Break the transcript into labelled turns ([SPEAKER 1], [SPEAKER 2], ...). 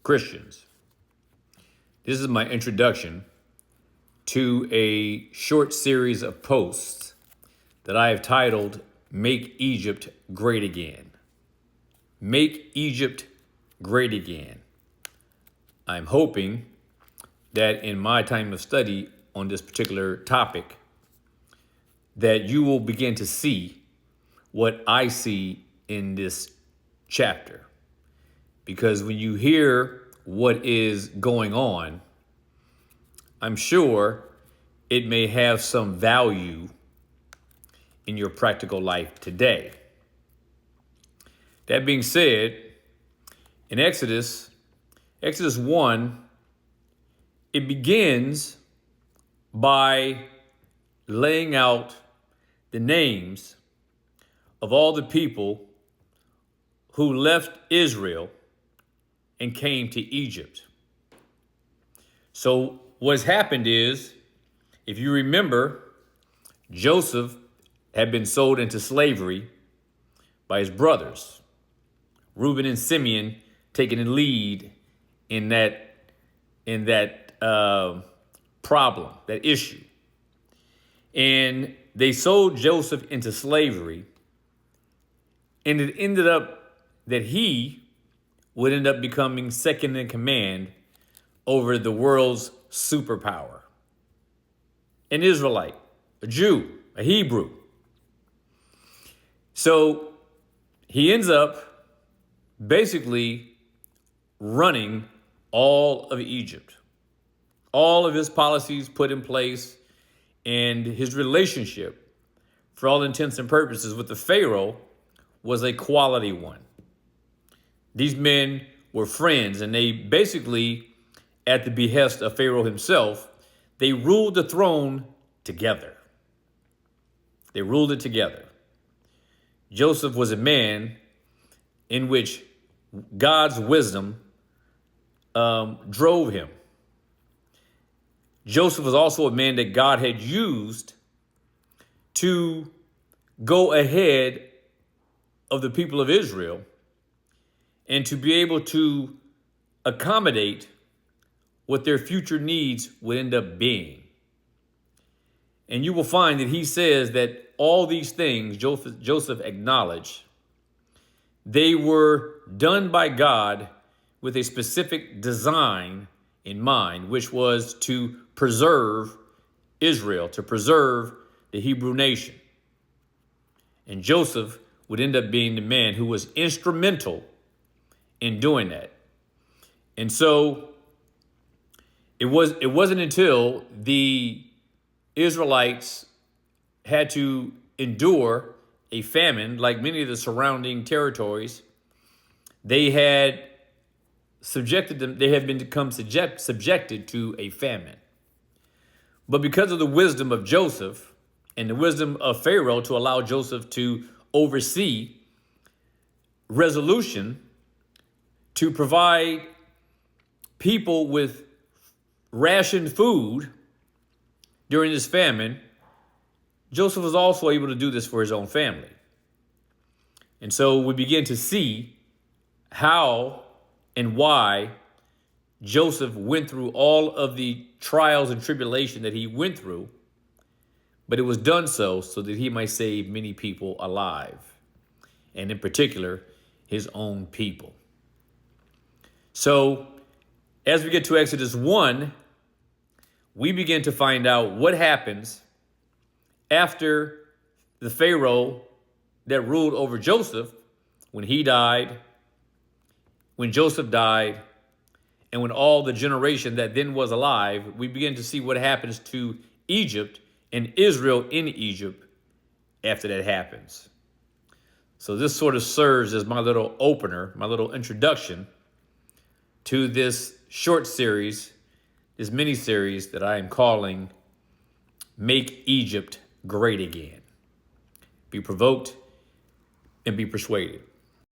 [SPEAKER 1] Christians. This is my introduction to a short series of posts that I have titled, Make Egypt Great Again. Make Egypt Great Again. I'm hoping that in my time of study on this particular topic, that you will begin to see what I see in this chapter. Because when you hear what is going on, I'm sure it may have some value in your practical life today. That being said, in Exodus 1, it begins by laying out the names of all the people who left Israel and came to Egypt. So what's happened is, if you remember, Joseph had been sold into slavery by his brothers. Reuben and Simeon taking the lead in that problem, that issue. And they sold Joseph into slavery, and it ended up that he would end up becoming second in command over the world's superpower. An Israelite, a Jew, a Hebrew. So he ends up basically running all of Egypt. All of his policies put in place, and his relationship, for all intents and purposes, with the Pharaoh was a quality one. These men were friends, and they basically, at the behest of Pharaoh himself, they ruled the throne together. They ruled it together. Joseph was a man in which God's wisdom drove him. Joseph was also a man that God had used to go ahead of the people of Israel and to be able to accommodate what their future needs would end up being. And you will find that he says that all these things Joseph acknowledged, they were done by God with a specific design in mind, which was to preserve Israel, to preserve the Hebrew nation. And Joseph would end up being the man who was instrumental in doing that. And so it wasn't until the Israelites had to endure a famine, like many of the surrounding territories, they had become subjected to a famine. But because of the wisdom of Joseph and the wisdom of Pharaoh to allow Joseph to oversee resolution, to provide people with rationed food during this famine, Joseph was also able to do this for his own family. And so we begin to see how and why Joseph went through all of the trials and tribulation that he went through, but it was done so that he might save many people alive, and in particular, his own people. So as we get to Exodus 1, we begin to find out what happens after the Pharaoh that ruled over Joseph, when he died, when Joseph died, and when all the generation that then was alive. We begin to see what happens to Egypt and Israel in Egypt after that happens. So this sort of serves as my little opener, my little introduction to this short series, this mini series that I am calling Make Egypt Great Again. Be provoked and be persuaded.